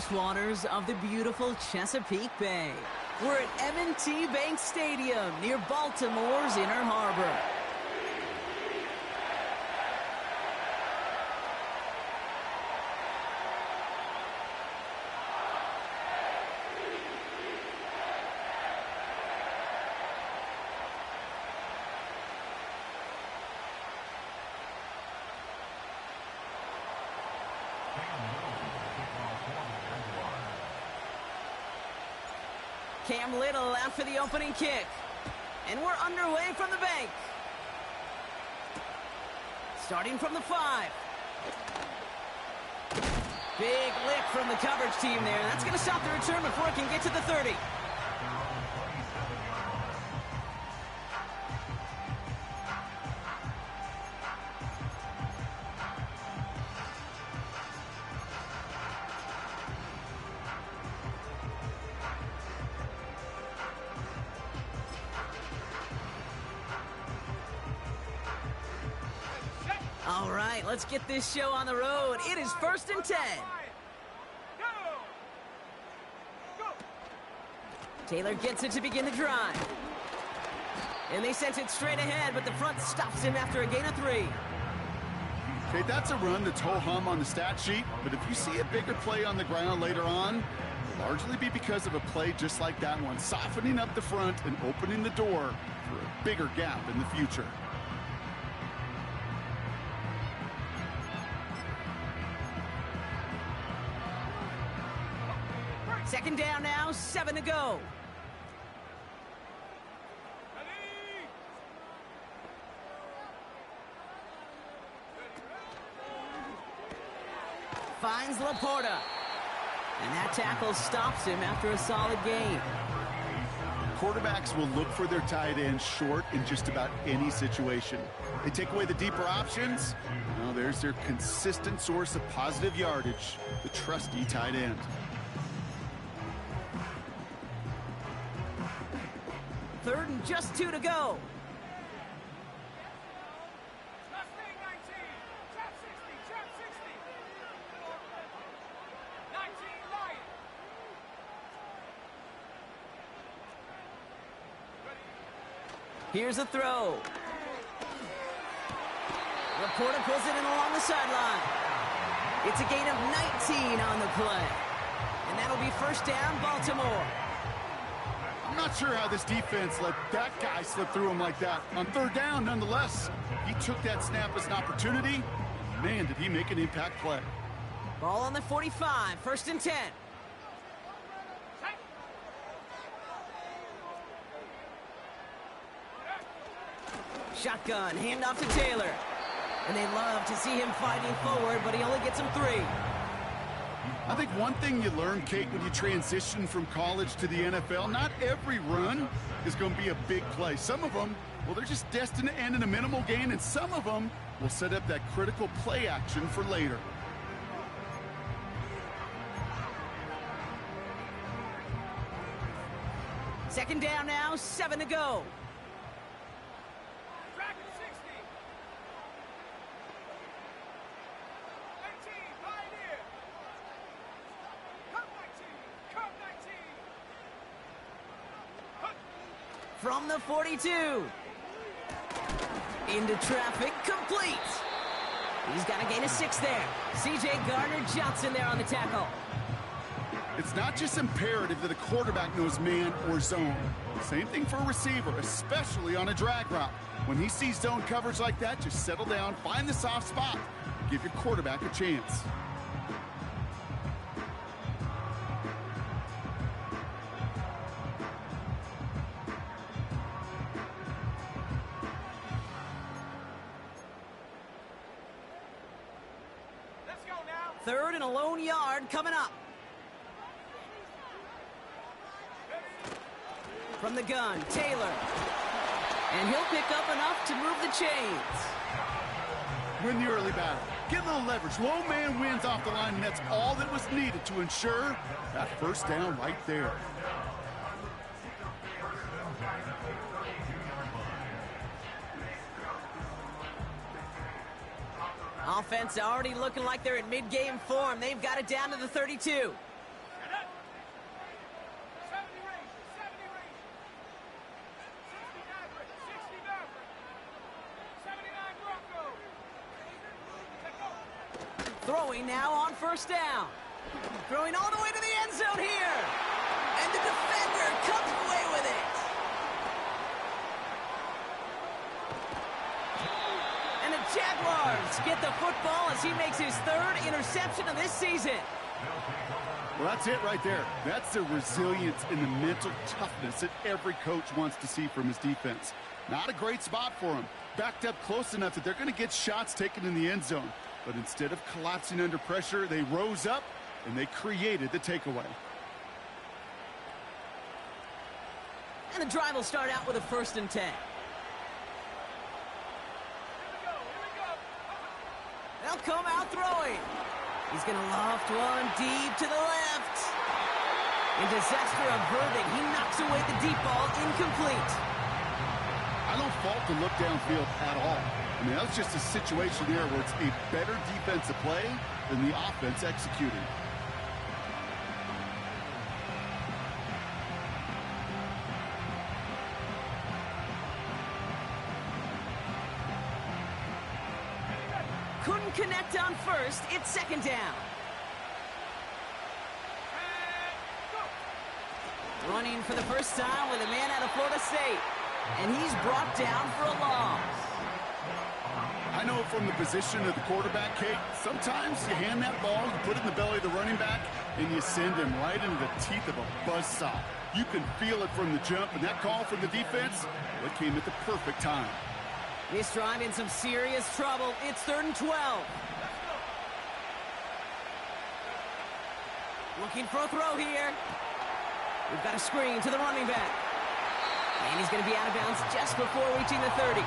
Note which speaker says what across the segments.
Speaker 1: coast waters of the beautiful Chesapeake Bay. We're at M&T Bank Stadium near Baltimore's Inner Harbor. Cam Little out for the opening kick. And we're underway from the bank. Starting from the 5. Big lick from the coverage team there. That's going to stop the return before it can get to the 30. All right, let's get this show on the road. It is 1st and 10. Taylor gets it to begin the drive. And they sent it straight ahead, but the front stops him after a gain of 3.
Speaker 2: Okay, that's a run that's ho-hum on the stat sheet, but if you see a bigger play on the ground later on, it'll largely be because of a play just like that one, softening up the front and opening the door for a bigger gap in the future.
Speaker 1: Second down now, 7 to go. Finds Laporta. And that tackle stops him after a solid gain.
Speaker 2: Quarterbacks will look for their tight end short in just about any situation. They take away the deeper options. Well, there's their consistent source of positive yardage, the trusty tight end.
Speaker 1: Third and just 2 to go. Here's a throw. Laporta pulls it in along the sideline. It's a gain of 19 on the play. And that'll be first down, Baltimore.
Speaker 2: I'm not sure how this defense let that guy slip through him like that. On third down, nonetheless, he took that snap as an opportunity. Man, did he make an impact play.
Speaker 1: Ball on the 45, 1st and 10. Shotgun, handoff to Taylor. And they love to see him fighting forward, but he only gets him 3.
Speaker 2: I think one thing you learn, Kate, when you transition from college to the NFL, not every run is going to be a big play. Some of them, well, they're just destined to end in a minimal gain, and some of them will set up that critical play action for later.
Speaker 1: Second down now, 7 to go. From the 42. Into traffic, complete. He's got a gain of 6 there. C.J. Gardner-Johnson there on the tackle.
Speaker 2: It's not just imperative that a quarterback knows man or zone. Same thing for a receiver, especially on a drag route. When he sees zone coverage like that, just settle down, find the soft spot, give your quarterback a chance.
Speaker 1: Third and a lone yard coming up. From the gun, Taylor. And he'll pick up enough to move the chains.
Speaker 2: Win the early battle. Get a little leverage. Low man wins off the line, and that's all that was needed to ensure that first down right there.
Speaker 1: Offense already looking like they're in mid-game form. They've got it down to the 32. throwing now on first down. Throwing all the way to the end zone here. And the defender comes away with it. And the Jaguars get the football as he makes his third interception of this season.
Speaker 2: Well, that's it right there. That's the resilience and the mental toughness that every coach wants to see from his defense. Not a great spot for him. Backed up close enough that they're going to get shots taken in the end zone. But instead of collapsing under pressure, they rose up and they created the takeaway.
Speaker 1: And the drive will start out with a 1st and 10. They'll come out throwing. He's going to loft one deep to the left. In disaster averting, he knocks away the deep ball, incomplete.
Speaker 2: I don't fault the look downfield at all. I mean, that was just a situation there where it's a better defensive play than the offense executing.
Speaker 1: Couldn't connect on first. It's 2nd down. Running for the first time with a man out of Florida State. And he's brought down for a loss.
Speaker 2: I know from the position of the quarterback, Kate, sometimes you hand that ball, you put it in the belly of the running back, and you send him right into the teeth of a buzzsaw. You can feel it from the jump, and that call from the defense, well, it came at the perfect time.
Speaker 1: This drive in some serious trouble. It's 3rd and 12. Looking for a throw here. We've got a screen to the running back. And he's going to be out of bounds just before reaching the 30.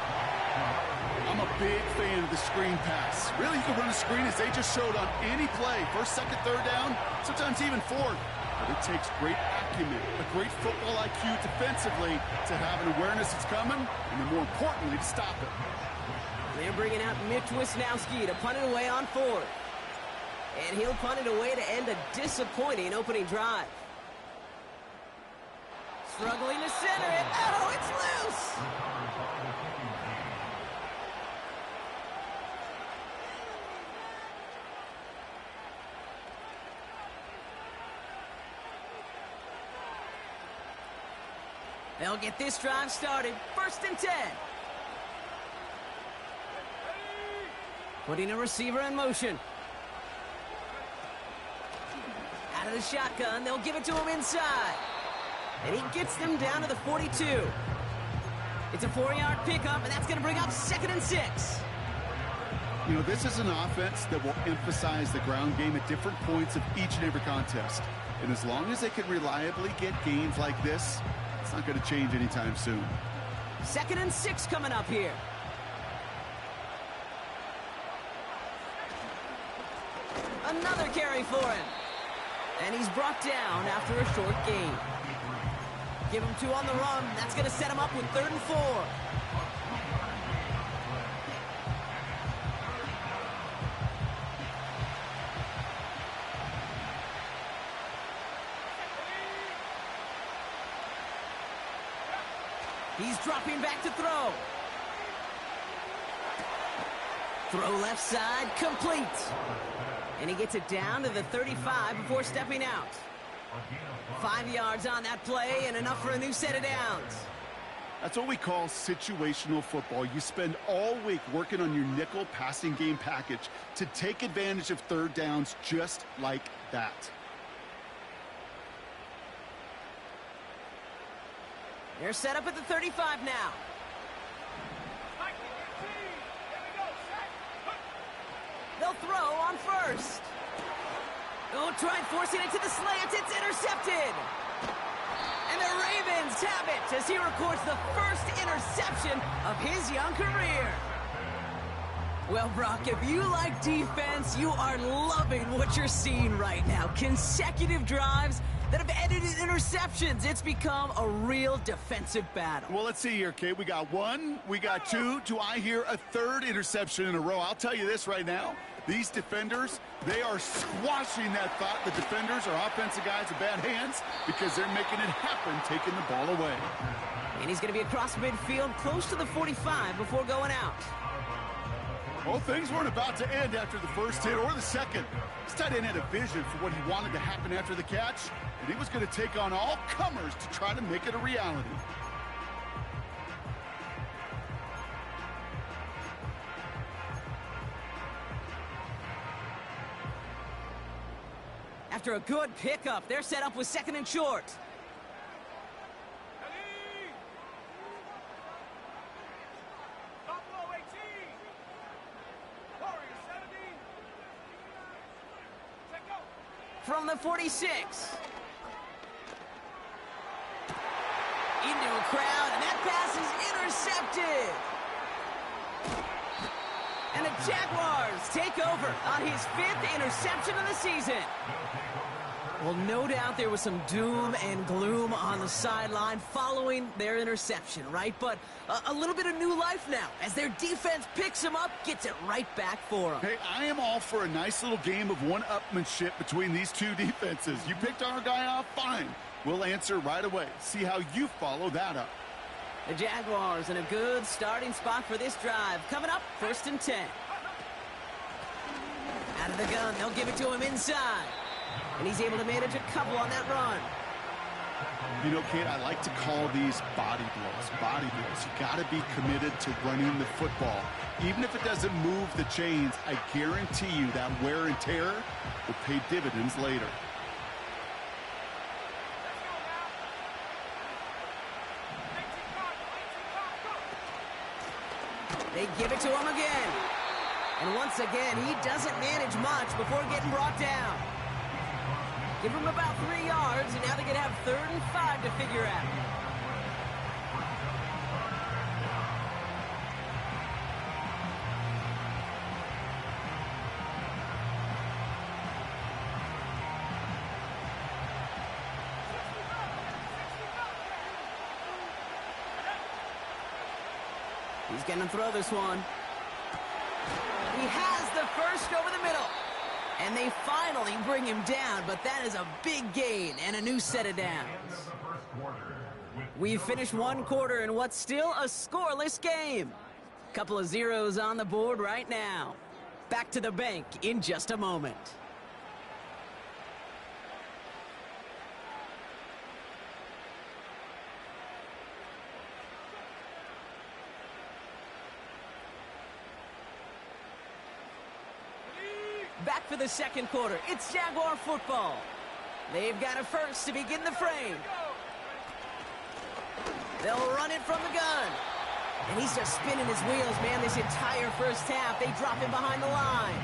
Speaker 2: I'm a big fan of the screen pass. Really, you can run a screen as they just showed on any play. 1st, 2nd, 3rd down, sometimes even 4th. But it takes great acumen, a great football IQ defensively to have an awareness it's coming, and then more importantly, to stop it.
Speaker 1: They're bringing out Mitch Wisnowski to punt it away on 4th. And he'll punt it away to end a disappointing opening drive. Struggling to center it. Oh, it's loose! They'll get this drive started. 1st and 10. Putting a receiver in motion. Out of the shotgun, they'll give it to him inside. And he gets them down to the 42. It's a 4-yard pickup, and that's going to bring up 2nd and 6.
Speaker 2: You know, this is an offense that will emphasize the ground game at different points of each and every contest. And as long as they can reliably get gains like this, it's not going to change anytime soon.
Speaker 1: 2nd and 6 coming up here. Another carry for him. And he's brought down after a short gain. Give him 2 on the run. That's going to set him up with 3rd and 4. He's dropping back to throw. Throw left side, complete. And he gets it down to the 35 before stepping out. 5 yards on that play and enough for a new set of downs.
Speaker 2: That's what we call situational football. You spend all week working on your nickel passing game package to take advantage of 3rd downs just like that.
Speaker 1: They're set up at the 35 now. They'll throw on 1st. Oh, try forcing it to the slant. It's intercepted. And the Ravens have it as he records the 1st interception of his young career. Well, Brock, if you like defense, you are loving what you're seeing right now. Consecutive drives that have ended in interceptions. It's become a real defensive battle.
Speaker 2: Well, let's see here, Kate. We got 1, we got 2. Do I hear a 3rd interception in a row? I'll tell you this right now. These defenders, they are squashing that thought. The defenders are offensive guys in bad hands because they're making it happen, taking the ball away.
Speaker 1: And he's going to be across midfield, close to the 45 before going out.
Speaker 2: Well, things weren't about to end after the first hit or the second. This tight end had a vision for what he wanted to happen after the catch, and he was going to take on all comers to try to make it a reality.
Speaker 1: After a good pickup, they're set up with 2nd and short. From the 46. Into a crowd, and that pass is intercepted. And the Jaguars take over on his 5th interception of the season. Well, no doubt there was some doom and gloom on the sideline following their interception, right? But a little bit of new life now as their defense picks him up, gets it right back for him.
Speaker 2: Hey, I am all for a nice little game of one-upmanship between these two defenses. You picked our guy off, fine. We'll answer right away. See how you follow that up.
Speaker 1: The Jaguars in a good starting spot for this drive. Coming up, 1st and 10. Out of the gun, they'll give it to him inside. And he's able to manage a couple on that run.
Speaker 2: You know, Kate, I like to call these body blows. Body blows. You got to be committed to running the football. Even if it doesn't move the chains, I guarantee you that wear and tear will pay dividends later.
Speaker 1: They give it to him again. And once again, he doesn't manage much before getting brought down. Give him about 3 yards, and now they're going to have 3rd and 5 to figure out. He's going to throw this one. He has the first over the middle. And they finally bring him down, but that is a big gain and a new set of downs. We've finished 1 quarter in what's still a scoreless game. Couple of zeros on the board right now. Back to the bank in just a moment. Back for the 2nd quarter. It's Jaguar football. They've got a first to begin the frame. They'll run it from the gun. And he's just spinning his wheels, man, this entire first half. They drop him behind the line.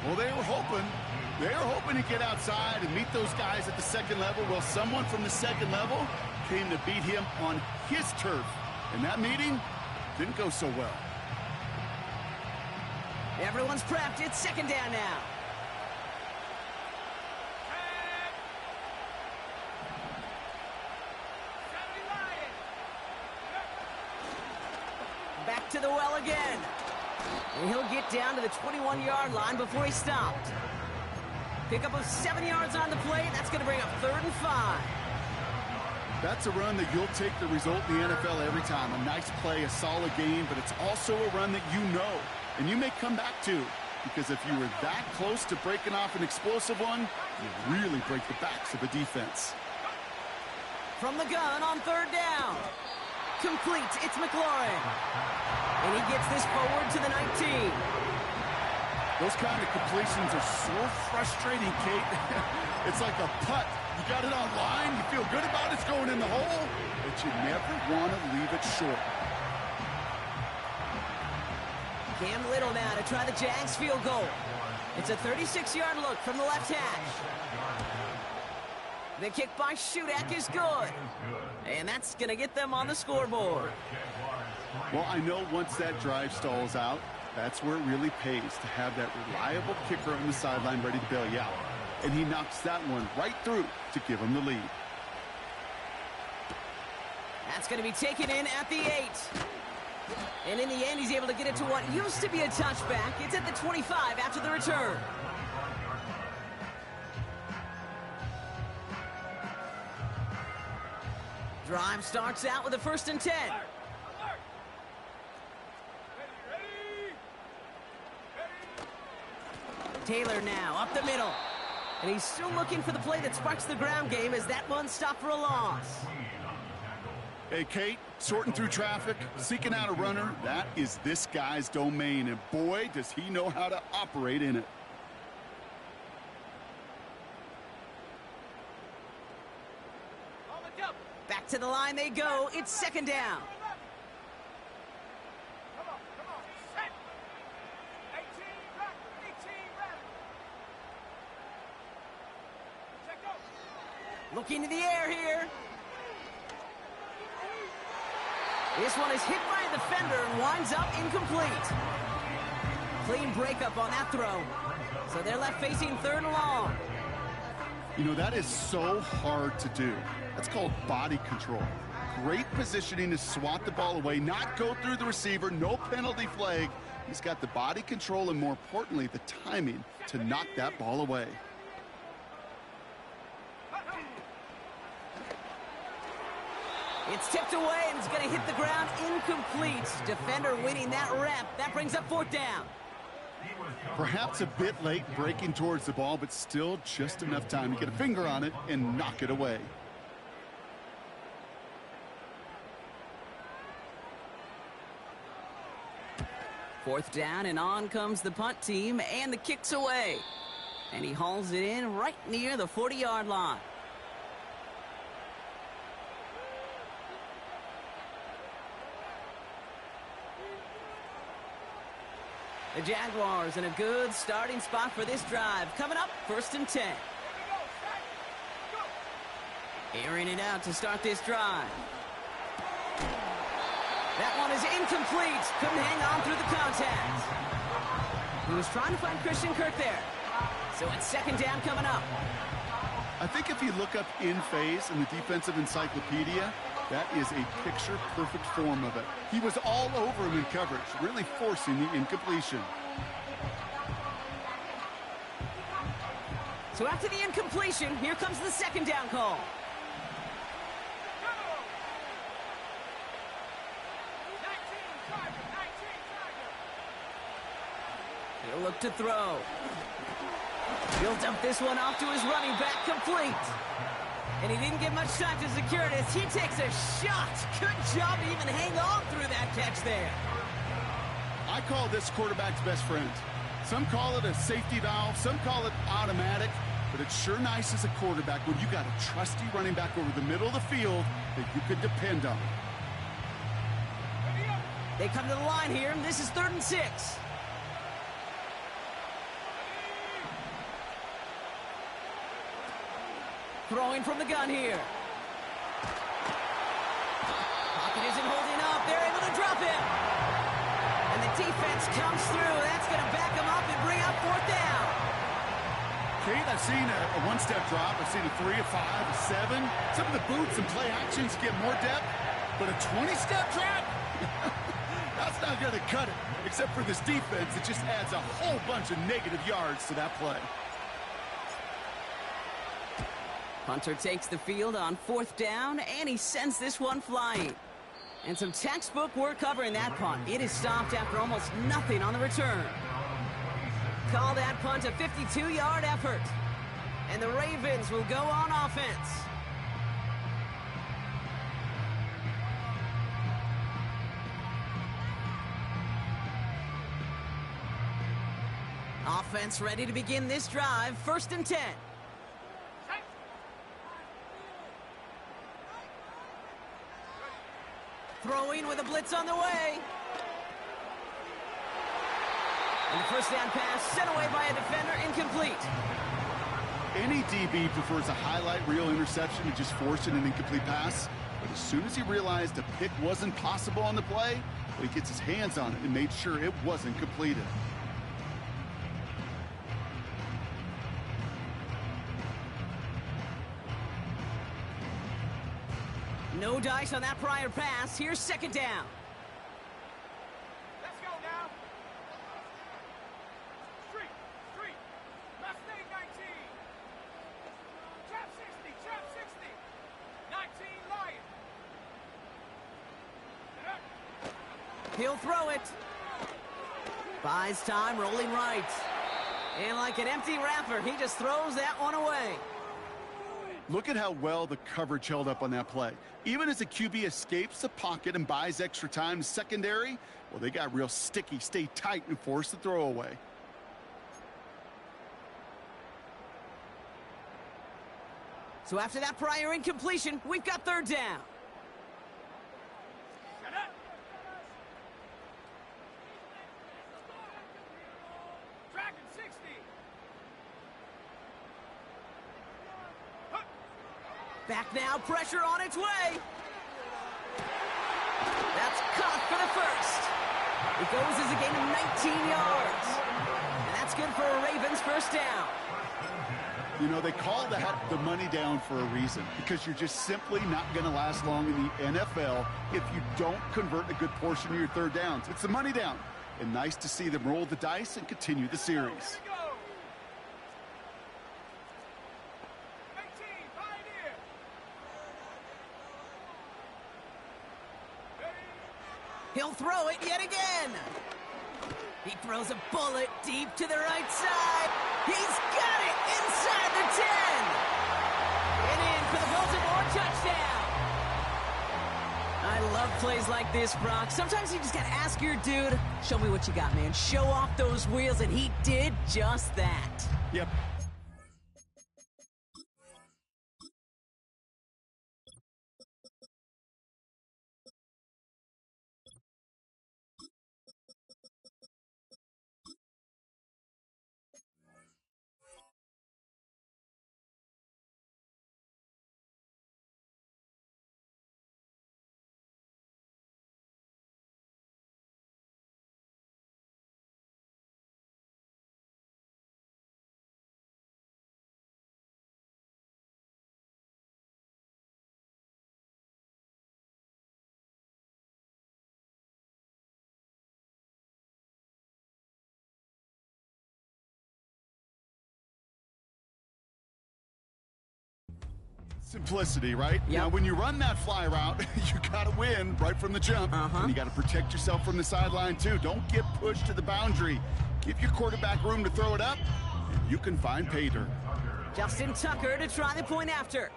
Speaker 2: Well, they were hoping to get outside and meet those guys at the 2nd level. Well, someone from the 2nd level came to beat him on his turf. And that meeting didn't go so well.
Speaker 1: Everyone's prepped. It's 2nd down now. Back to the well again. And he'll get down to the 21-yard line before he stopped. Pickup of 7 yards on the play. That's going to bring up 3rd and 5.
Speaker 2: That's a run that you'll take the result in the NFL every time. A nice play, a solid game, but it's also a run that you know. And you may come back to, because if you were that close to breaking off an explosive one, you really break the backs of a defense.
Speaker 1: From the gun on 3rd down. Complete. It's McLaurin. And he gets this forward to the 19.
Speaker 2: Those kind of completions are so frustrating, Kate. It's like a putt. You got it on line, you feel good about it's going in the hole, but you never want to leave it short.
Speaker 1: Cam Little now to try the Jags field goal. It's a 36-yard look from the left hash. The kick by Shudak is good. And that's going to get them on the scoreboard.
Speaker 2: Well, I know once that drive stalls out, that's where it really pays to have that reliable kicker on the sideline ready to bail you out. And he knocks that one right through to give him the lead.
Speaker 1: That's going to be taken in at the 8. And in the end, he's able to get it to what used to be a touchback. It's at the 25 after the return. Drive starts out with a 1st and 10. Taylor now, up the middle. And he's still looking for the play that sparks the ground game as that one stopped for a loss.
Speaker 2: Hey, Kate, sorting through traffic, seeking out a runner, that is this guy's domain. And boy, does he know how to operate in it.
Speaker 1: Back to the line they go. It's second down. Looking to the air here. This one is hit by a defender and winds up incomplete. Clean breakup on that throw. So they're left facing third and long.
Speaker 2: You know, that is so hard to do. That's called body control. Great positioning to swat the ball away, not go through the receiver, no penalty flag. He's got the body control and, more importantly, the timing to knock that ball away.
Speaker 1: It's tipped away and it's going to hit the ground incomplete. Defender winning that rep. That brings up fourth down.
Speaker 2: Perhaps a bit late breaking towards the ball, but still just enough time to get a finger on it and knock it away.
Speaker 1: Fourth down, and on comes the punt team, and the kick's away. And he hauls it in right near the 40-yard line. The Jaguars in a good starting spot for this drive. Coming up, 1st and 10. Airing it out to start this drive. That one is incomplete. Couldn't hang on through the contact. He was trying to find Christian Kirk there. So it's second down coming up.
Speaker 2: I think if you look up in phase in the defensive encyclopedia, that is a picture-perfect form of it. He was all over him in coverage, really forcing the incompletion.
Speaker 1: So after the incompletion, here comes the second down call. He'll look to throw. He'll dump this one off to his running back, complete. And he didn't get much time to secure it as he takes a shot. Good job to even hang on through that catch there.
Speaker 2: I call this quarterback's best friend. Some call it a safety valve, some call it automatic, but it's sure nice as a quarterback when you got a trusty running back over the middle of the field that you could depend on.
Speaker 1: They come to the line here, and this is 3rd and 6. Throwing from the gun here. Pocket isn't holding up. They're able to drop him. And the defense comes through. That's going to back him up and bring up 4th down.
Speaker 2: Kate, I've seen a one-step drop. I've seen a 3, a 5, a 7. Some of the boots and play actions get more depth. But a 20-step drop? That's not going to cut it. Except for this defense, it just adds a whole bunch of negative yards to that play.
Speaker 1: Hunter takes the field on 4th down, and he sends this one flying. And some textbook work covering that punt. It is stopped after almost nothing on the return. Call that punt a 52-yard effort. And the Ravens will go on offense. Offense ready to begin this drive. 1st and 10. Throwing with a blitz on the way. And the first down pass sent away by a defender, incomplete.
Speaker 2: Any DB prefers a highlight reel interception to just forcing an incomplete pass. But as soon as he realized a pick wasn't possible on the play, he gets his hands on it and made sure it wasn't completed.
Speaker 1: No dice on that prior pass. Here's second down.
Speaker 3: Let's go now. Street. Mustang 19. Trap 60. 19 Lion.
Speaker 1: He'll throw it. Buys time, rolling right. And like an empty wrapper, he just throws that one away.
Speaker 2: Look at how well the coverage held up on that play. Even as the QB escapes the pocket and buys extra time secondary, well, they got real sticky, stay tight, and force the throw away.
Speaker 1: So after that prior incompletion, we've got third down.
Speaker 3: Tracking 60.
Speaker 1: Back now, pressure on its way. That's caught for the first. It goes as a gain of 19 yards. And that's good for a Ravens first down.
Speaker 2: You know, they call that the money down for a reason, because you're just simply not going to last long in the NFL if you don't convert a good portion of your third downs. It's the money down. And nice to see them roll the dice and continue the series.
Speaker 1: He'll throw it yet again. He throws a bullet deep to the right side. He's got it inside the 10. And in for the Baltimore touchdown. I love plays like this, Brock. Sometimes you just got to ask your dude, show me what you got, man. Show off those wheels, and he did just that.
Speaker 2: Yep. Simplicity, right?
Speaker 1: Yep.
Speaker 2: Now, when you run that fly route, you got to win right from the jump. And you got to protect yourself from the sideline, too. Don't get pushed to the boundary. Give your quarterback room to throw it up, and you can find pay dirt.
Speaker 1: Justin Tucker to try the point after.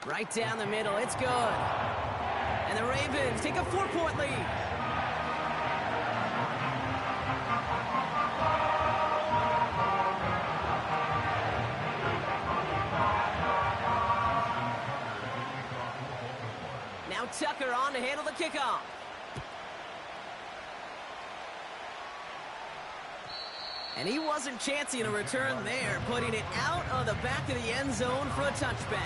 Speaker 1: Right down the middle. It's good. And the Ravens take a 4-point lead. Now Tucker on to handle the kickoff. And he wasn't chancing a return there, putting it out of the back of the end zone for a touchback.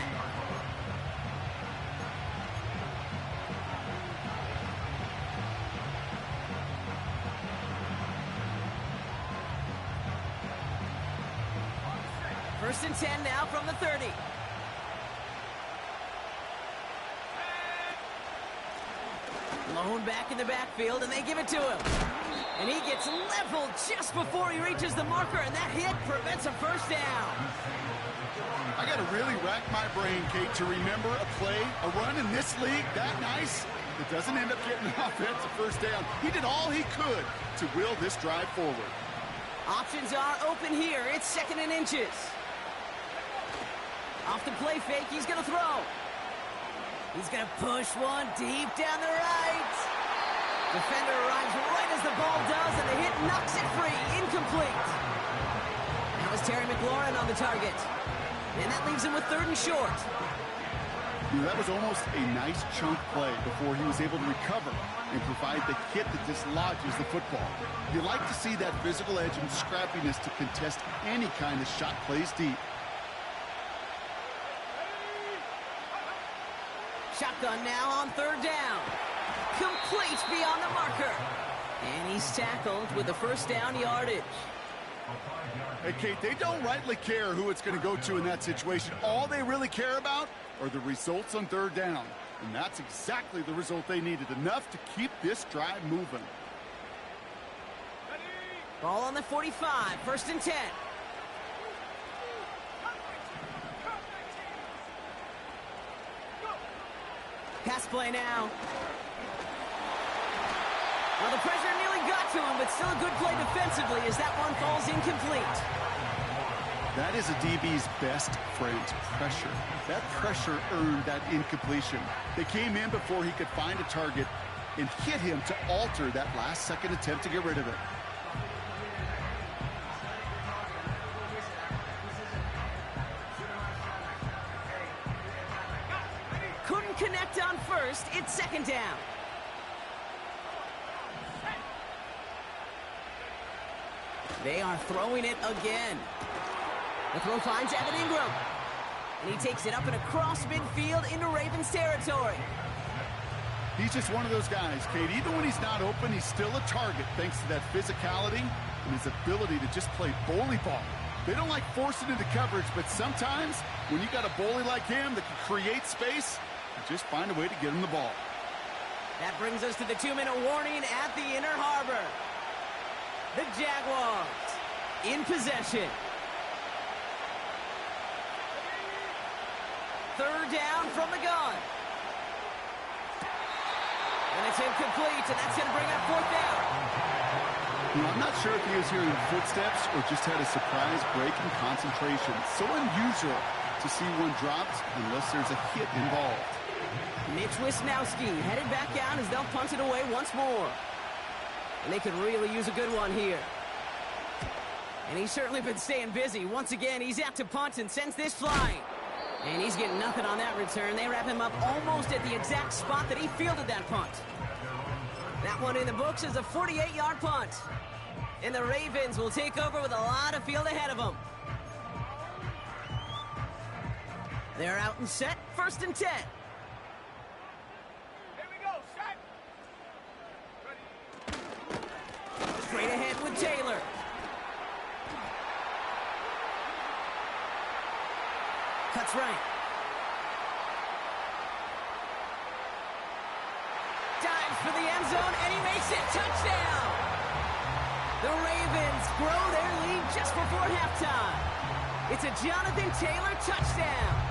Speaker 1: First and 10 now from the 30. Lone back in the backfield, and they give it to him. And he gets leveled just before he reaches the marker, and that hit prevents a first down.
Speaker 2: I got to really rack my brain, Kate, to remember a play, a run in this league that nice that doesn't end up getting an offensive first down. He did all he could to will this drive forward.
Speaker 1: Options are open here. It's second and inches. Off the play fake, he's going to throw. He's going to push one deep down the right. Defender arrives right as the ball does, and the hit knocks it free. Incomplete. That was Terry McLaurin on the target. And that leaves him with third and short.
Speaker 2: You know, that was almost a nice chunk play before he was able to recover and provide the hit that dislodges the football. You like to see that physical edge and scrappiness to contest any kind of shot plays deep.
Speaker 1: Shotgun now on third down. Complete beyond the marker. And he's tackled with the first down yardage.
Speaker 2: Hey, Kate, they don't rightly care who it's going to go to in that situation. All they really care about are the results on third down. And that's exactly the result they needed, enough to keep this drive moving.
Speaker 1: Ball on the 45, first and 10. Pass play now. Well, the pressure nearly got to him, but still a good play defensively as that one falls incomplete.
Speaker 2: That is a DB's best friend, pressure. That pressure earned that incompletion. They came in before he could find a target and hit him to alter that last-second attempt to get rid of it.
Speaker 1: Couldn't connect on first. It's second down. They are throwing it again. The throw finds Evan Ingram. And he takes it up and across midfield into Ravens territory.
Speaker 2: He's just one of those guys, Kate. Even when he's not open, he's still a target thanks to that physicality and his ability to just play bully ball. They don't like forcing into coverage, but sometimes when you got a bully like him that can create space, you just find a way to get him the ball.
Speaker 1: That brings us to the 2-minute warning at the inner harbor. The Jaguars in possession. Third down from the gun. And it's incomplete, and that's going to bring up fourth down.
Speaker 2: You know, I'm not sure if he was hearing footsteps or just had a surprise break in concentration. So unusual to see one dropped unless there's a hit involved.
Speaker 1: Mitch Wisnowski headed back out as they'll punt it away once more. And they could really use a good one here. And he's certainly been staying busy. Once again, he's out to punt and sends this flying. And he's getting nothing on that return. They wrap him up almost at the exact spot that he fielded that punt. That one in the books is a 48-yard punt. And the Ravens will take over with a lot of field ahead of them. They're out and set, 1st and 10.
Speaker 3: Here we go, set. Ready.
Speaker 1: Straight ahead with Taylor. Cuts right. Dives for the end zone, and he makes it. Touchdown! The Ravens grow their lead just before halftime. It's a Jonathan Taylor touchdown.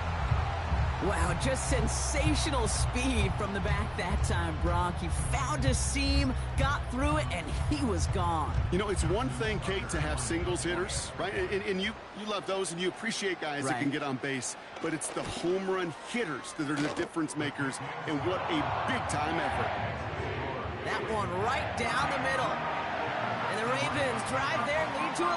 Speaker 1: Wow, just sensational speed from the back that time, Brock. He found a seam, got through it, and he was gone.
Speaker 2: You know, it's one thing, Kate, to have singles hitters, right? And you love those, and you appreciate guys that can get on base. But it's the home run hitters that are the difference makers, and what a big-time effort.
Speaker 1: That one right down the middle. And the Ravens drive their lead to 11.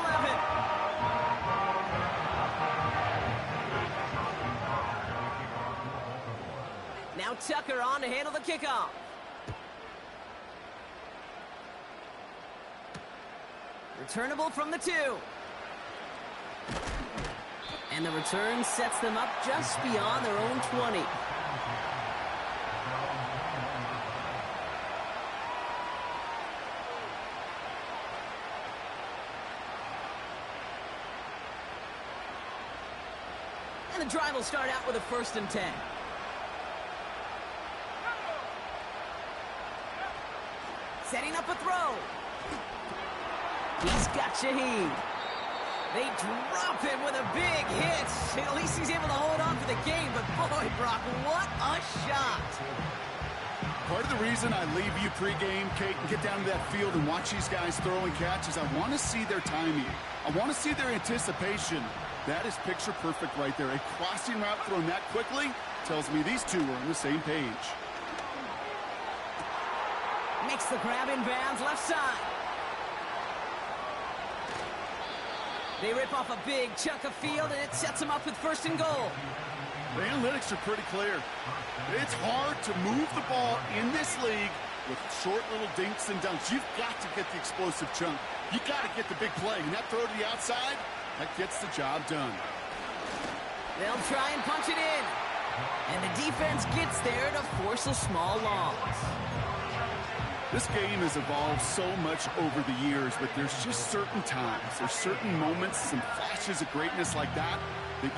Speaker 1: Now Tucker on to handle the kickoff. Returnable from the 2. And the return sets them up just beyond their own 20. And the drive will start out with a 1st and 10. Setting up a throw. He's got Shaheed. They drop him with a big hit. At least he's able to hold on for the game. But boy, Brock, what a shot.
Speaker 2: Part of the reason I leave you pregame, Kate, and get down to that field and watch these guys throw and catch is I want to see their timing. I want to see their anticipation. That is picture perfect right there. A crossing route thrown that quickly tells me these two are on the same page.
Speaker 1: Makes the grab in bounds left side. They rip off a big chunk of field, and it sets them up with 1st and goal.
Speaker 2: The analytics are pretty clear. It's hard to move the ball in this league with short little dinks and dunks. You've got to get the explosive chunk. You've got to get the big play. And that throw to the outside, that gets the job done.
Speaker 1: They'll try and punch it in. And the defense gets there to force a small loss.
Speaker 2: This game has evolved so much over the years, but there's just certain times, there's certain moments, some flashes of greatness like that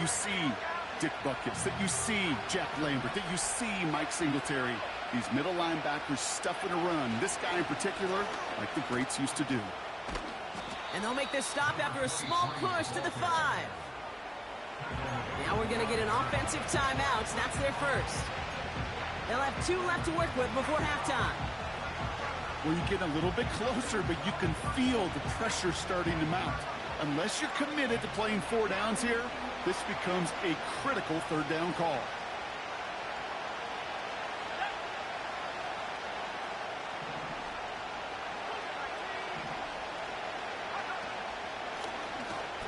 Speaker 2: you see Dick Buckets, that you see Jack Lambert, that you see Mike Singletary. These middle linebackers stuffing a run. This guy in particular, like the greats used to do.
Speaker 1: And they'll make this stop after a small push to the 5. Now we're going to get an offensive timeout. That's their first. They'll have 2 left to work with before halftime.
Speaker 2: Well, you get a little bit closer, but you can feel the pressure starting to mount. Unless you're committed to playing 4 downs here, this becomes a critical 3rd down call.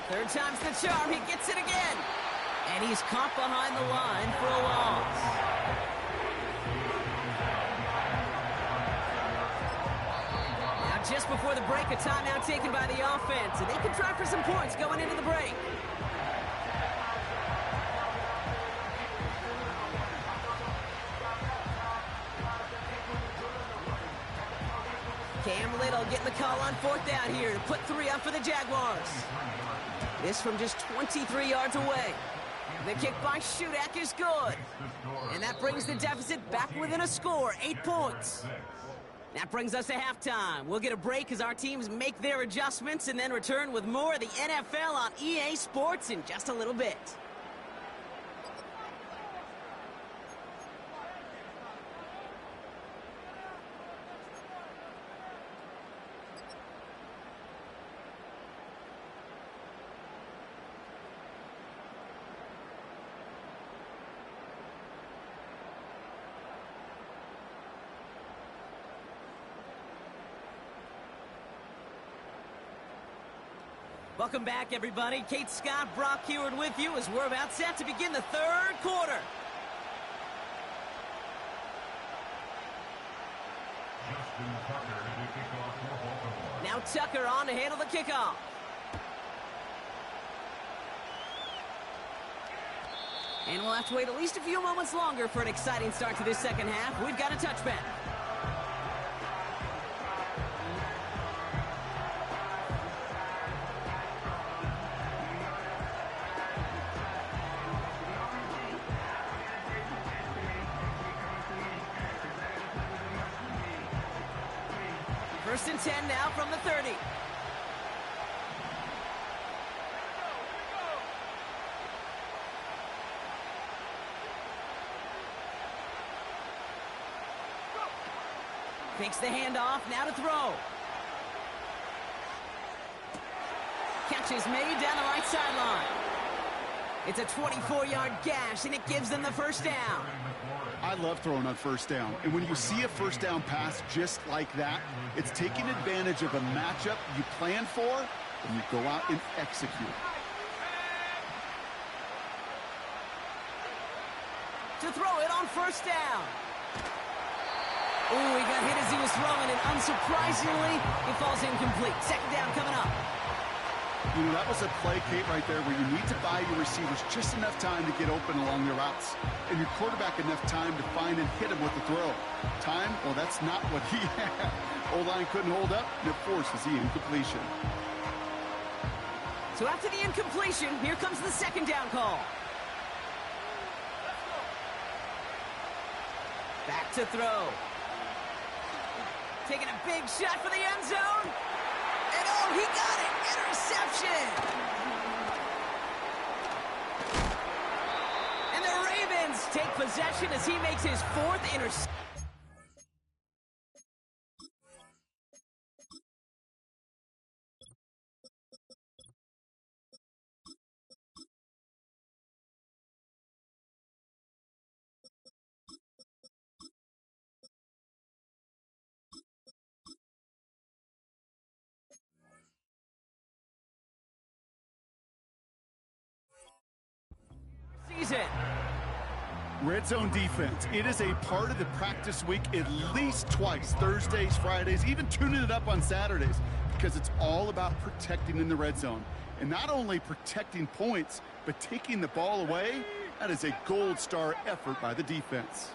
Speaker 1: Third time's the charm. He gets it again. And he's caught behind the line for a loss. Now, just before the break, a timeout taken by the offense. And they can try for some points going into the break. Cam Little getting the call on 4th down here to put 3 up for the Jaguars. This from just 23 yards away. The kick by Shudak is good. And that brings the deficit back within a score, 8 points. That brings us to halftime. We'll get a break as our teams make their adjustments and then return with more of the NFL on EA Sports in just a little bit. Welcome back, everybody. Kate Scott, Brock Heward with you as we're about set to begin the 3rd quarter. Now Tucker on to handle the kickoff. And we'll have to wait at least a few moments longer for an exciting start to this 2nd half. We've got a touchback. First and 10 now from the 30. Takes the handoff, now to throw. Catch is made down the right sideline. It's a 24-yard gash, and it gives them the 1st down.
Speaker 2: I love throwing on 1st down. And when you see a 1st down pass just like that, it's taking advantage of a matchup you plan for, and you go out and execute.
Speaker 1: To throw it on 1st down. Oh, he got hit as he was throwing, and unsurprisingly, it falls incomplete. 2nd down coming up.
Speaker 2: You know, that was a play, Kate, right there, where you need to buy your receivers just enough time to get open along their routes, and your quarterback enough time to find and hit him with the throw. Time? Well, that's not what he had. O-line couldn't hold up, and it forces the incompletion.
Speaker 1: So after the incompletion, here comes the 2nd down call. Back to throw. Taking a big shot for the end zone. And oh, he got it! Interception! And the Ravens take possession as he makes his 4th interception.
Speaker 2: Red zone defense. It is a part of the practice week at least twice, Thursdays, Fridays, even tuning it up on Saturdays, because it's all about protecting in the red zone. And not only protecting points, but taking the ball away. That is a gold star effort by the defense.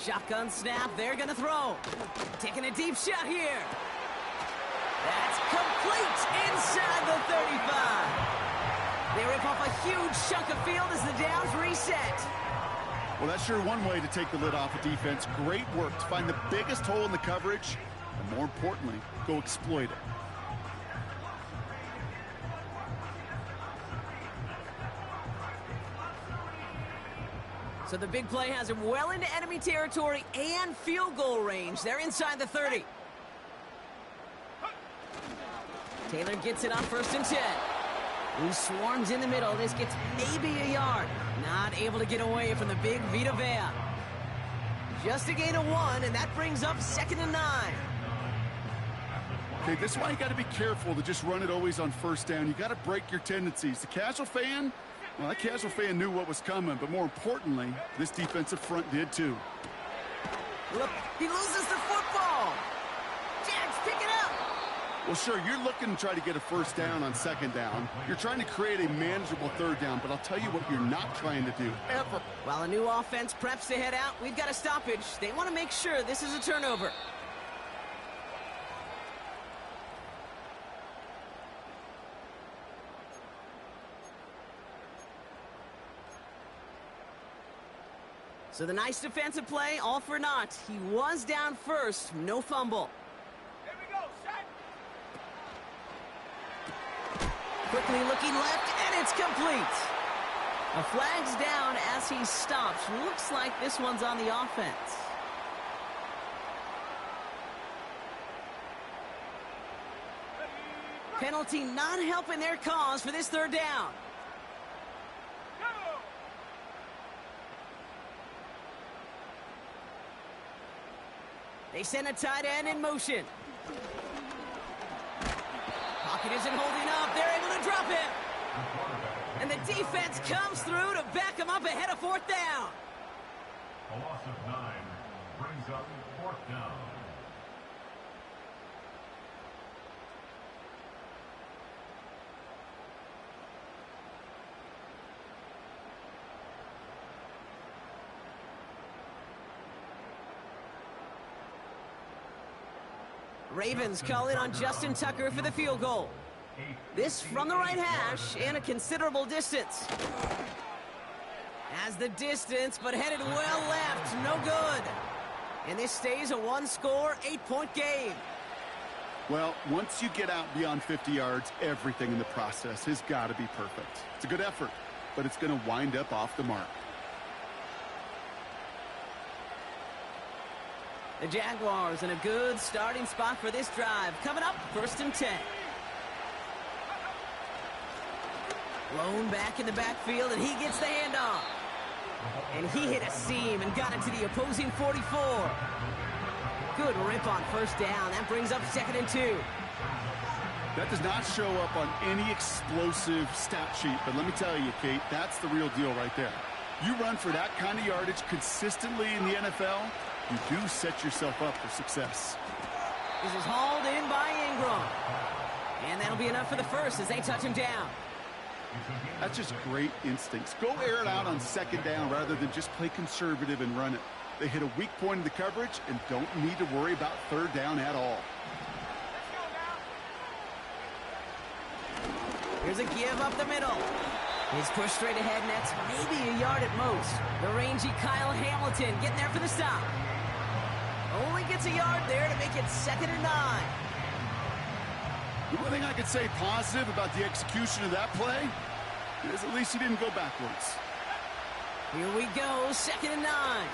Speaker 1: Shotgun snap, they're gonna throw. Taking a deep shot here. That's complete inside the 35. They rip off a huge chunk of field as the downs reset.
Speaker 2: Well, that's sure one way to take the lid off a defense. Great work to find the biggest hole in the coverage, and more importantly, go exploit it.
Speaker 1: So the big play has him well into enemy territory and field goal range. They're inside the 30. Taylor gets it on 1st and 10. He swarms in the middle. This gets maybe a yard. Not able to get away from the big Vita Vea. Just a gain of 1, and that brings up 2nd and 9.
Speaker 2: Okay, this is why you got to be careful to just run it always on 1st down. You got to break your tendencies. The casual fan, well, that casual fan knew what was coming, but more importantly, this defensive front did too.
Speaker 1: Look, he loses the football. Jags pick it up.
Speaker 2: Well, sure, you're looking to try to get a 1st down on 2nd down. You're trying to create a manageable 3rd down, but I'll tell you what you're not trying to do, ever.
Speaker 1: While a new offense preps to head out, we've got a stoppage. They want to make sure this is a turnover. So the nice defensive play, all for naught. He was down first, no fumble.
Speaker 3: Here we go, set.
Speaker 1: Quickly looking left, and it's complete. A flag's down as he stops. Looks like this one's on the offense. Penalty not helping their cause for this 3rd down.
Speaker 3: Go.
Speaker 1: They send a tight end in motion. Pocket isn't holding up. They're able to drop him. And the defense comes through to back him up ahead of 4th down.
Speaker 4: A loss of 9 brings up 4th down.
Speaker 1: Ravens call in on Justin Tucker for the field goal. This from the right hash and a considerable distance. Has the distance, but headed well left. No good. And this stays a 1-score, 8-point game.
Speaker 2: Well, once you get out beyond 50 yards, everything in the process has got to be perfect. It's a good effort, but it's going to wind up off the mark.
Speaker 1: The Jaguars in a good starting spot for this drive. Coming up, 1st and 10. Blown back in the backfield, and he gets the handoff. And he hit a seam and got it to the opposing 44. Good rip on 1st down. That brings up 2nd and 2.
Speaker 2: That does not show up on any explosive stat sheet, but let me tell you, Kate, that's the real deal right there. You run for that kind of yardage consistently in the NFL, you do set yourself up for success.
Speaker 1: This is hauled in by Ingram. And that'll be enough for the 1st as they touch him down.
Speaker 2: That's just great instincts. Go air it out on 2nd down rather than just play conservative and run it. They hit a weak point in the coverage and don't need to worry about 3rd down at all.
Speaker 3: Let's go now.
Speaker 1: Here's a give up the middle. He's pushed straight ahead, nets maybe a yard at most. The rangy Kyle Hamilton getting there for the stop. Only gets a yard there to make it 2nd and 9.
Speaker 2: The one thing I could say positive about the execution of that play is at least he didn't go backwards.
Speaker 1: Here we go, 2nd and 9.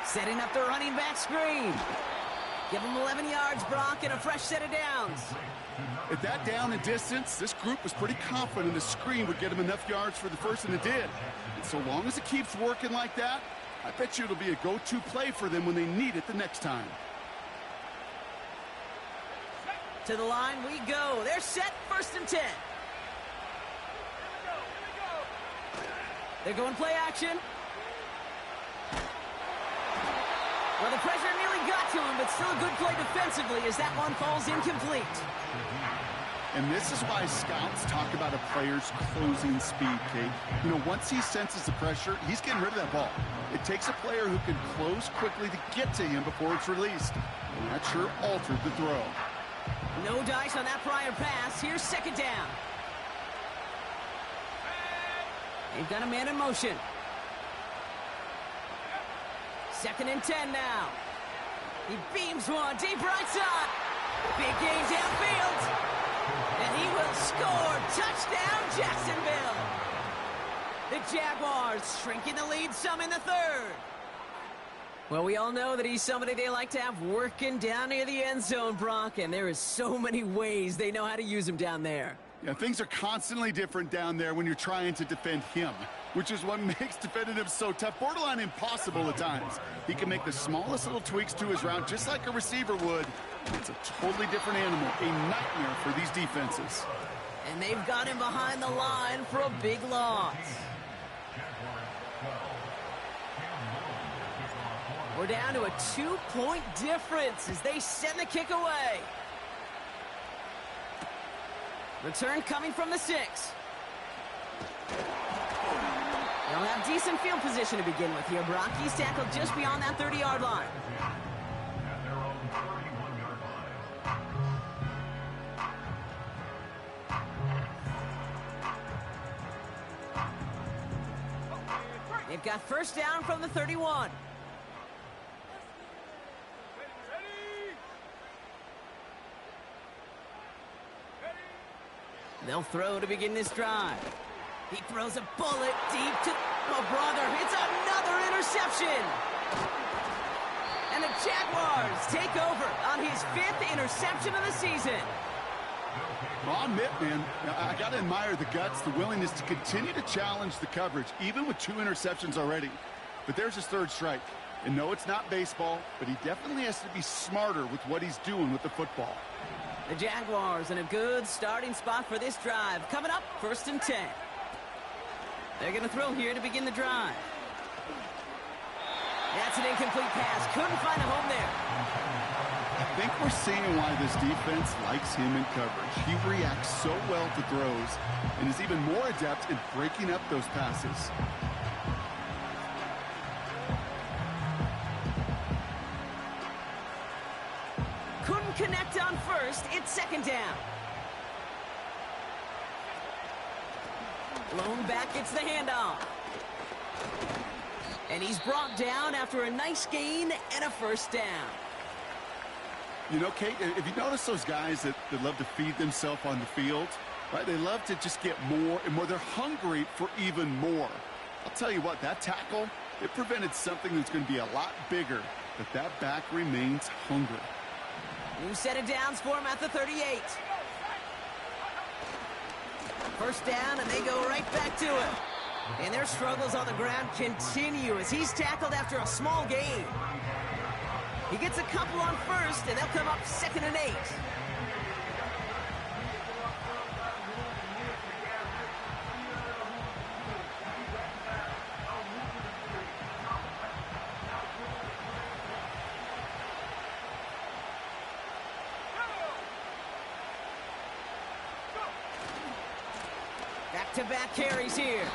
Speaker 1: Setting up the running back screen. Give him 11 yards, Brock, and a fresh set of downs.
Speaker 2: At that down and distance, this group was pretty confident the screen would get him enough yards for the 1st, and it did. And so long as it keeps working like that, I bet you it'll be a go-to play for them when they need it the next time.
Speaker 1: To the line we go. They're set, 1st and 10. They're going play action. Well, the pressure nearly got to him, but still a good play defensively as that one falls incomplete.
Speaker 2: And this is why scouts talk about a player's closing speed, Kate. You know, once he senses the pressure, he's getting rid of that ball. It takes a player who can close quickly to get to him before it's released. And that sure altered the throw.
Speaker 1: No dice on that prior pass. Here's 2nd down. They've got a man in motion. 2nd and 10 now. He beams one deep right side. Big game downfield. And he will score. Touchdown, Jacksonville. The Jaguars shrinking the lead some in the third. Well, we all know that he's somebody they like to have working down near the end zone, Brock, and there is so many ways they know how to use him down there.
Speaker 2: Yeah, things are constantly different down there when you're trying to defend him, which is what makes defending him so tough, borderline impossible at times. He can make the smallest little tweaks to his route just like a receiver would. It's a totally different animal, a nightmare for these defenses.
Speaker 1: And they've got him behind the line for a big loss. We're down to a 2-point difference as they send the kick away. Return coming from the 6. They'll have decent field position to begin with here, Brock. He's tackled just beyond that 30-yard line.
Speaker 4: At their own 31-yard line.
Speaker 1: They've got first down from the 31. They'll throw to begin this drive. He throws a bullet deep to oh brother. It's another interception. And the Jaguars take over on his 5th interception of the season.
Speaker 2: Well, I'll admit, man, I got to admire the guts, the willingness to continue to challenge the coverage, even with 2 interceptions already. But there's his 3rd strike. And no, it's not baseball, but he definitely has to be smarter with what he's doing with the football.
Speaker 1: The Jaguars in a good starting spot for this drive. Coming up, 1st and 10. They're going to throw here to begin the drive. That's an incomplete pass. Couldn't find a home there.
Speaker 2: I think we're seeing why this defense likes him in coverage. He reacts so well to throws and is even more adept in breaking up those passes.
Speaker 1: Couldn't connect on 1st. It's 2nd down. Lone back gets the handoff. And he's brought down after a nice gain and a 1st down.
Speaker 2: You know, Kate, if you notice those guys that love to feed themselves on the field, right? They love to just get more and more. They're hungry for even more. I'll tell you what, that tackle, it prevented something that's going to be a lot bigger, but that back remains hungry.
Speaker 1: New set of downs for him at the 38. 1st down, and they go right back to it. And their struggles on the ground continue as he's tackled after a small gain. He gets a couple on 1st, and they'll come up 2nd and 8. Back-to-back carries here.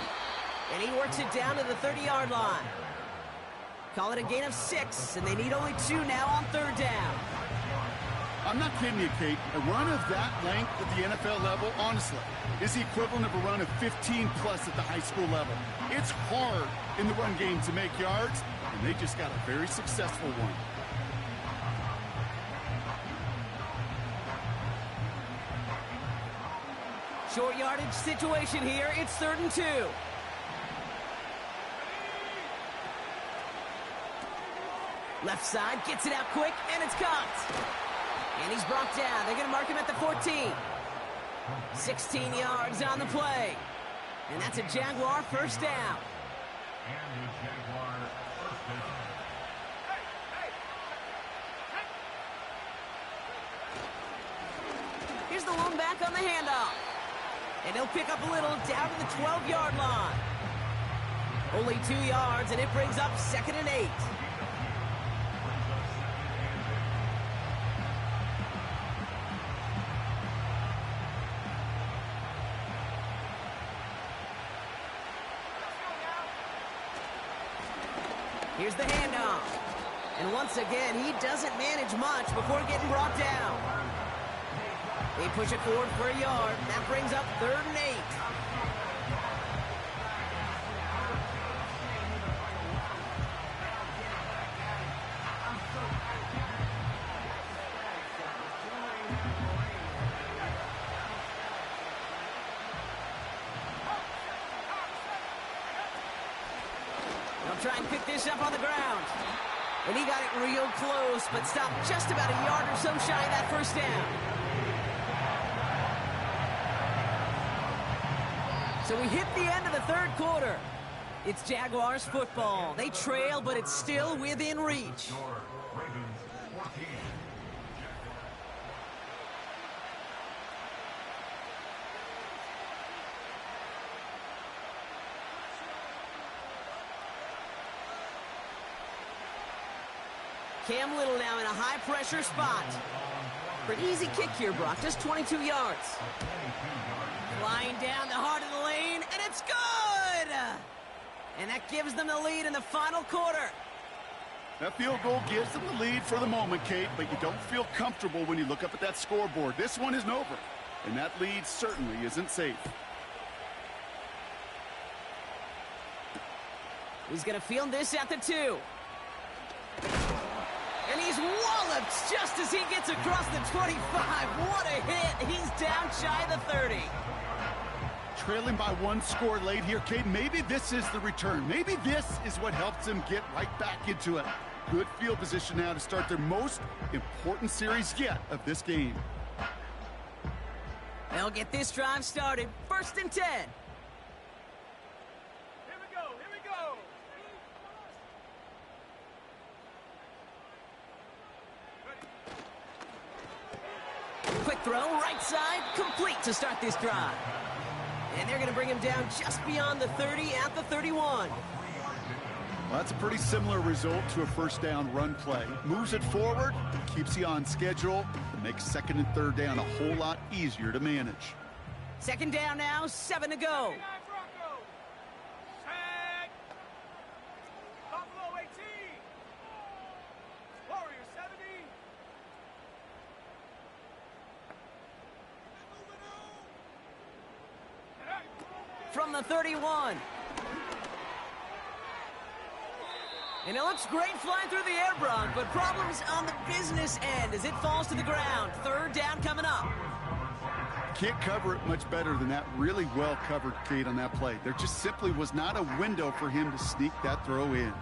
Speaker 1: And he works it down to the 30-yard line. Call it a gain of 6, and they need only 2 now on 3rd down.
Speaker 2: I'm not kidding you, Kate. A run of that length at the NFL level, honestly, is the equivalent of a run of 15-plus at the high school level. It's hard in the run game to make yards, and they just got a very successful one.
Speaker 1: Short yardage situation here. It's 3rd and 2. Left side, gets it out quick, and it's caught. And he's brought down. They're going to mark him at the 14. 16 yards on the play. And that's a Jaguar 1st down.
Speaker 4: And the Jaguar 1st down.
Speaker 1: Here's the lone back on the handoff. And he'll pick up a little down to the 12-yard line. Only 2 yards, and it brings up 2nd and 8. Here's the handoff. And once again, he doesn't manage much before getting brought down. They push it forward for a yard. That brings up 3rd and 8. They'll try and pick this up on the ground. And he got it real close, but stopped just about a yard or so shy of that first down. So we hit the end of the third quarter. It's Jaguars football. They trail, but it's still within reach.
Speaker 4: Ravens 14.
Speaker 1: Cam Little now in a high-pressure spot. For an easy kick here, Brock, just 22 yards. Flying down the heart of the lane, and it's good! And that gives them the lead in the final quarter.
Speaker 2: That field goal gives them the lead for the moment, Kate, but you don't feel comfortable when you look up at that scoreboard. This one isn't over, and that lead certainly isn't safe.
Speaker 1: He's going to field this at the 2. And he's walloped just as he gets across the 25. What a hit. He's down shy of the 30.
Speaker 2: Trailing by 1 score late here, Kate. Maybe this is the return. Maybe this is what helps them get right back into it. Good field position now to start their most important series yet of this game.
Speaker 1: They'll get this drive started. 1st and 10.
Speaker 3: Here we go. Here we go.
Speaker 1: Quick throw, right side, complete to start this drive. And they're going to bring him down just beyond the 30 at the 31.
Speaker 2: Well, that's a pretty similar result to a first down run play. Moves it forward, keeps you on schedule, and makes 2nd and 3rd down a whole lot easier to manage.
Speaker 1: 2nd down now, 7 to go.
Speaker 3: 39 Broncos. Set. Buffalo 18. Warriors 70.
Speaker 1: From the 31. And it looks great flying through the air, Bronk, but problems on the business end as it falls to the ground. 3rd down coming up.
Speaker 2: Can't cover it much better than that. Really well covered, Kate, on that play. There just simply was not a window for him to sneak that throw in.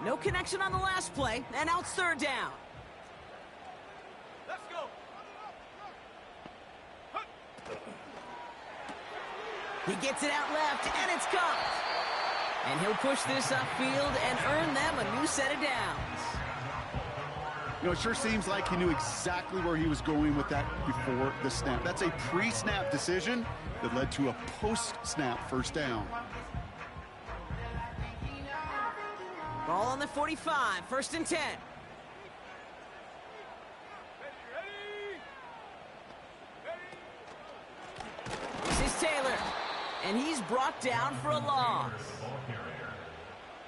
Speaker 1: No connection on the last play, and now it's 3rd down.
Speaker 3: Let's go.
Speaker 1: He gets it out left, and it's caught. And he'll push this upfield and earn them a new set of downs.
Speaker 2: You know, it sure seems like he knew exactly where he was going with that before the snap. That's a pre-snap decision that led to a post-snap first down.
Speaker 1: Ball on the 45, 1st and 10. This is Taylor, and he's brought down for a loss.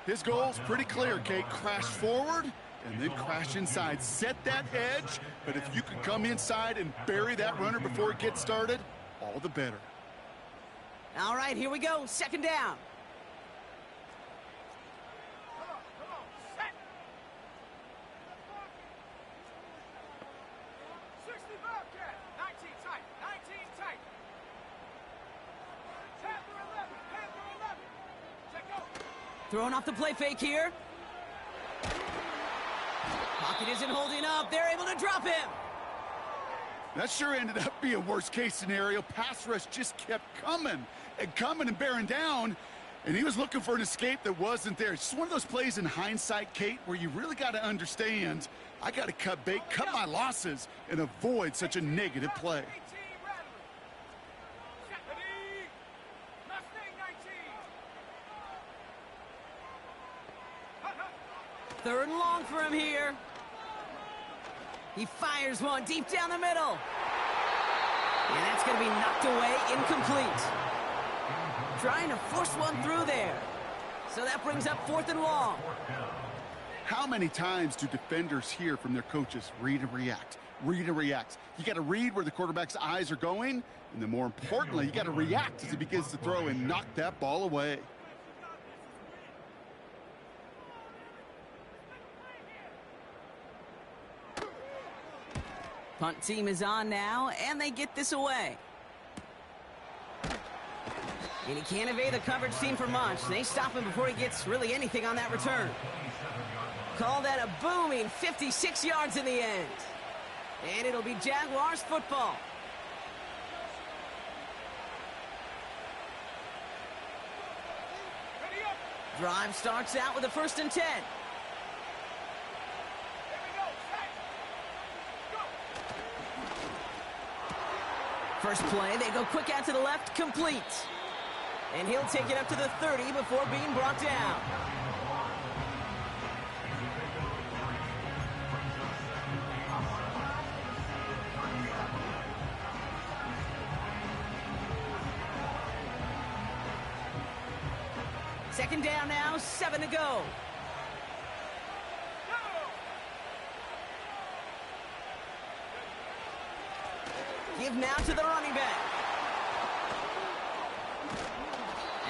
Speaker 2: His goal's pretty clear, Kate. Crash forward and then crash inside. Set that edge, but if you can come inside and bury that runner before it gets started, all the better.
Speaker 1: All right, here we go. 2nd down.
Speaker 3: Come on. Set. 60 Bobcat. 19 tight. 19 tight. Panther 11. Panther 11. Check out.
Speaker 1: Throwing off the play fake here. Pocket isn't holding up. They're able to drop him.
Speaker 2: That sure ended up being a worst-case scenario. Pass rush just kept coming and bearing down, and he was looking for an escape that wasn't there. It's just one of those plays in hindsight, Kate, where you really got to understand, I got to cut bait, cut my losses, and avoid such a negative play.
Speaker 3: 18 Rattler. Set. Ready. Mustang 19.
Speaker 1: 3rd and long for him here. He fires one deep down the middle. And that's going to be knocked away, incomplete. Trying to force one through there. So that brings up 4th and long.
Speaker 2: How many times do defenders hear from their coaches, read and react, read and react? You got to read where the quarterback's eyes are going, and then more importantly, you got to react as he begins to throw and knock that ball away.
Speaker 1: Punt team is on now, and they get this away. And he can't evade the coverage team for much. They stop him before he gets really anything on that return. Call that a booming 56 yards in the end. And it'll be Jaguars football. Drive starts out with a 1st and 10. First play, they go quick out to the left, complete. And he'll take it up to the 30 before being brought down. Second down now, 7 to go. Give now to the running back.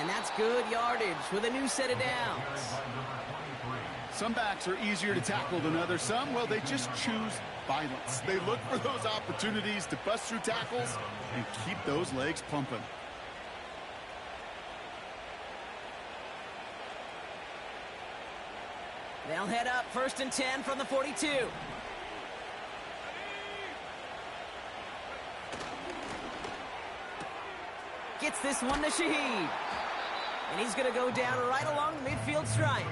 Speaker 1: And that's good yardage with a new set of downs.
Speaker 2: Some backs are easier to tackle than others. Some, well, they just choose violence. They look for those opportunities to bust through tackles and keep those legs pumping.
Speaker 1: They'll head up 1st and 10 from the 42. Gets this one to Shaheed. And he's going to go down right along the midfield stripe.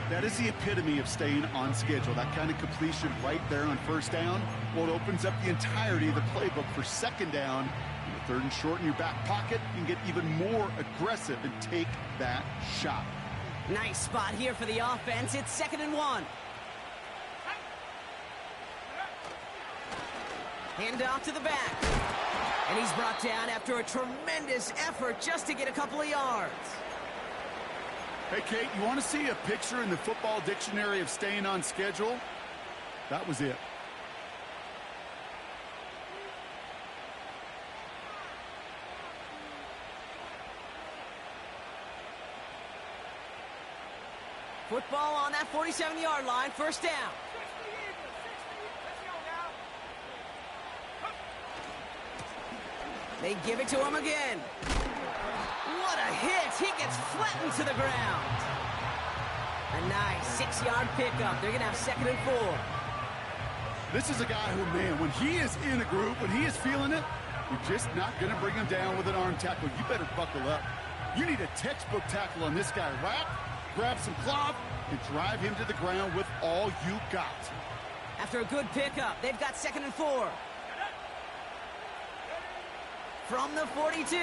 Speaker 2: That is the epitome of staying on schedule. That kind of completion right there on 1st down. Well, it opens up the entirety of the playbook for 2nd down. And 3rd and short in your back pocket, you can get even more aggressive and take that shot.
Speaker 1: Nice spot here for the offense. It's 2nd and 1. Hand off to the back. And he's brought down after a tremendous effort just to get a couple of yards.
Speaker 2: Hey, Kate, you want to see a picture in the football dictionary of staying on schedule? That was it.
Speaker 1: Football on that 47-yard line, 1st down. They give it to him again. What a hit. He gets flattened to the ground. A nice 6-yard pickup. They're going to have 2nd and 4.
Speaker 2: This is a guy who, man, when he is in a group, when he is feeling it, you're just not going to bring him down with an arm tackle. You better buckle up. You need a textbook tackle on this guy. Wrap, grab some cloth, and drive him to the ground with all you got.
Speaker 1: After a good pickup, they've got 2nd and 4. From the 42.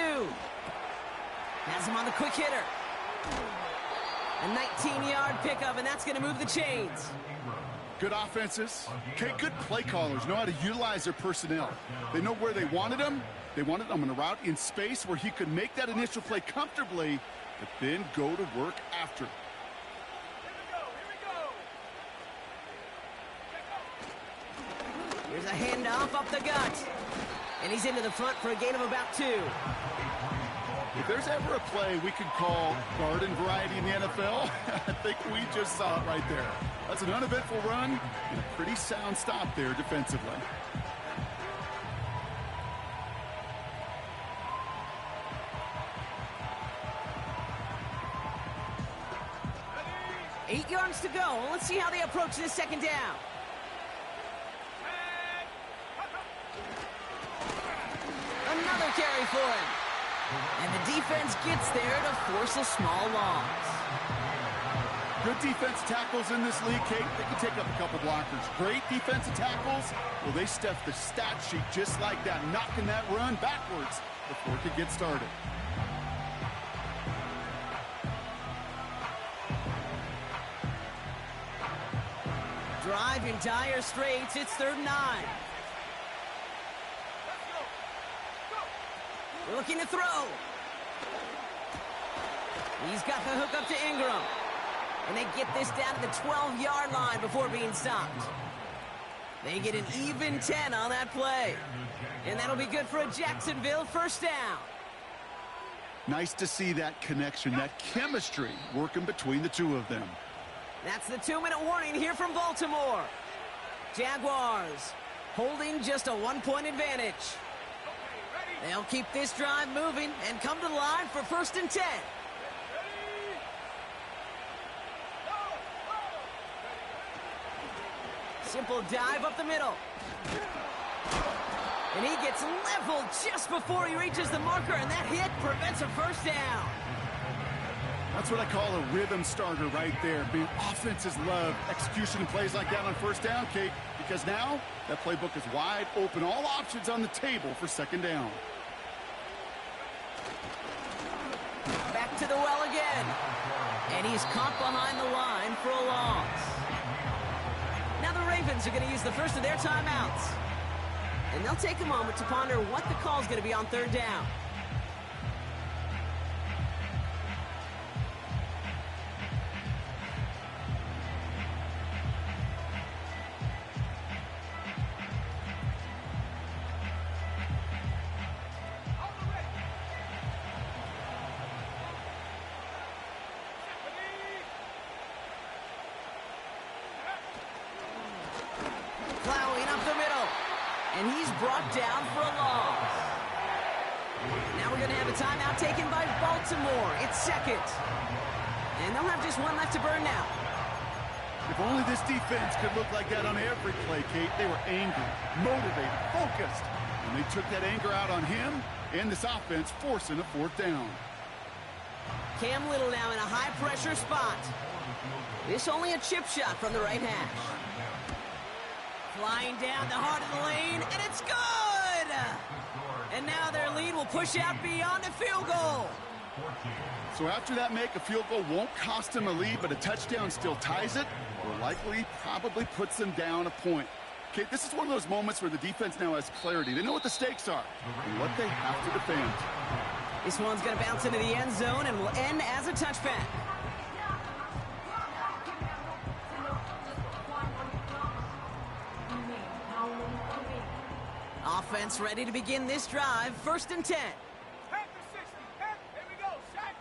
Speaker 1: Has him on the quick hitter. A 19-yard pickup, and that's going to move the chains.
Speaker 2: Good offenses. Okay, good play callers know how to utilize their personnel. They know where they wanted him. They wanted him on a route in space where he could make that initial play comfortably, but then go to work after.
Speaker 1: Here's a handoff up the gut. And he's into the front for a gain of about 2.
Speaker 2: If there's ever a play we could call garden variety in the NFL, I think we just saw it right there. That's an uneventful run and a pretty sound stop there defensively.
Speaker 1: Eight yards to go. Let's see how they approach this 2nd down. Another carry for him. And the defense gets there to force a small loss.
Speaker 2: Good defensive tackles in this league, Kate. They can take up a couple blockers. Great defensive tackles. Well, they stuff the stat sheet just like that, knocking that run backwards before it could get started.
Speaker 1: Drive in dire straits. It's 3rd and 9. Looking to throw. He's got the hook up to Ingram. And they get this down to the 12-yard line before being stopped. They get an even 10 on that play. And that'll be good for a Jacksonville 1st down.
Speaker 2: Nice to see that connection, that chemistry working between the two of them.
Speaker 1: That's the 2-minute warning here from Baltimore. Jaguars holding just a 1-point advantage.
Speaker 3: Okay, ready?
Speaker 1: They'll keep this drive moving and come to the line for 1st and 10. Simple dive up the middle. And he gets leveled just before he reaches the marker, and that hit prevents a first down.
Speaker 2: That's what I call a rhythm starter right there. Being offenses love execution and plays like that on 1st down, Kate, because now that playbook is wide open. All options on the table for 2nd down.
Speaker 1: Back to the well again. And he's caught behind the line for a loss. Now the Ravens are going to use the first of their timeouts. And they'll take a moment to ponder what the call is going to be on 3rd down. Plowing up the middle. And he's brought down for a loss. Now we're going to have a timeout taken by Baltimore. It's 2nd. And they'll have just one left to burn now.
Speaker 2: If only this defense could look like that on every play, Kate. They were angry, motivated, focused. And they took that anger out on him and this offense, forcing a 4th down.
Speaker 1: Cam Little now in a high-pressure spot. This only a chip shot from the right hash. Flying down the heart of the lane, and it's good! And now their lead will push out beyond a field goal.
Speaker 2: So after that make, a field goal won't cost them a lead, but a touchdown still ties it, or likely probably puts them down a point. Okay, this is one of those moments where the defense now has clarity. They know what the stakes are and what they have to defend.
Speaker 1: This one's going to bounce into the end zone and will end as a touchback. Offense ready to begin this drive. 1st and 10.
Speaker 3: Head to 60. Head. Here we go. Shot.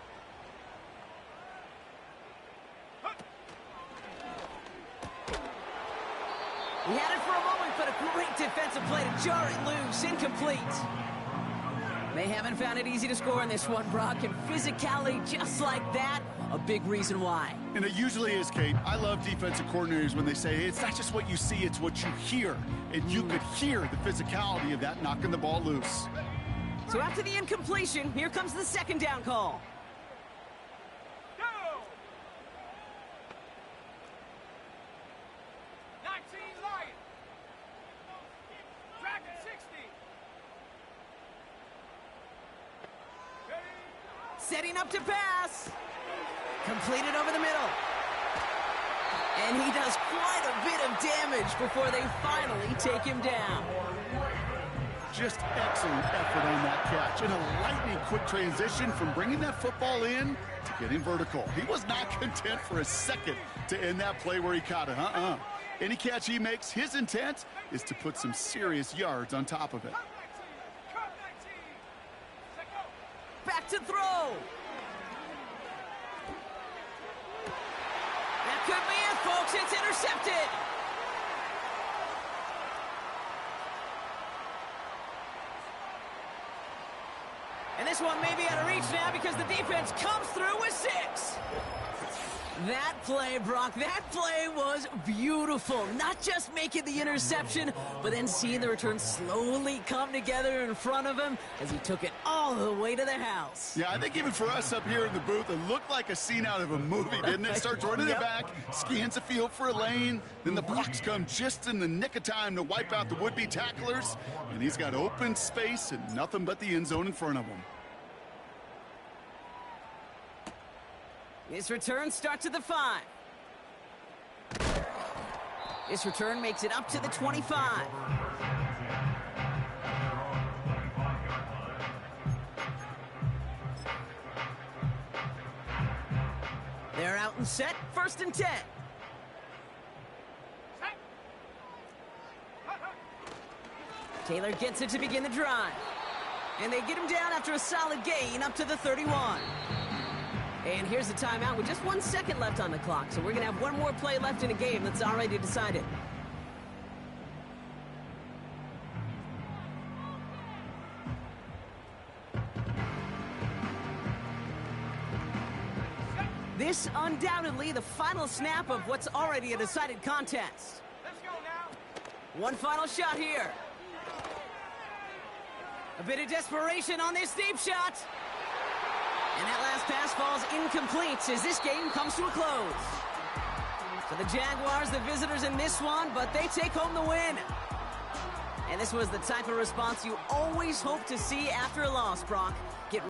Speaker 1: He had it for a moment, but a great defensive play to jar it loose. Incomplete. They haven't found it easy to score in this one, Brock, and physicality just like that, a big reason why.
Speaker 2: And it usually is, Kate. I love defensive coordinators when they say, hey, it's not just what you see, it's what you hear. And you could hear the physicality of that knocking the ball loose.
Speaker 1: So after the incompletion, here comes the 2nd down call.
Speaker 3: Go. 19 Lion. Track at 60.
Speaker 1: Setting up to pass. Completed over the middle. And he does quite a bit of damage before they finally take him down.
Speaker 2: Just excellent effort on that catch. And a lightning quick transition from bringing that football in to getting vertical. He was not content for a second to end that play where he caught it. Any catch he makes, his intent is to put some serious yards on top of it.
Speaker 3: Cut 19. Set go.
Speaker 1: Back to throw. That could be it, folks. It's intercepted. And this one may be out of reach now because the defense comes through with 6. That play, Brock, that play was beautiful. Not just making the interception, but then seeing the return slowly come together in front of him as he took it all the way to the house.
Speaker 2: Yeah, I think even for us up here in the booth, it looked like a scene out of a movie, didn't it? Starts running it back, scans the field for a lane, then the blocks come just in the nick of time to wipe out the would-be tacklers, and he's got open space and nothing but the end zone in front of him.
Speaker 1: This return starts at the 5. This return makes it up to the 25. They're out and set. 1st and 10. Taylor gets it to begin the drive. And they get him down after a solid gain up to the 31. And here's the timeout with just 1 second left on the clock. So we're going to have one more play left in a game that's already decided. This undoubtedly the final snap of what's already a decided contest.
Speaker 3: Let's go now.
Speaker 1: One final shot here. A bit of desperation on this deep shot. And that last pass falls incomplete as this game comes to a close. So the Jaguars, the visitors in this one, but they take home the win. And this was the type of response you always hope to see after a loss, Brock. Get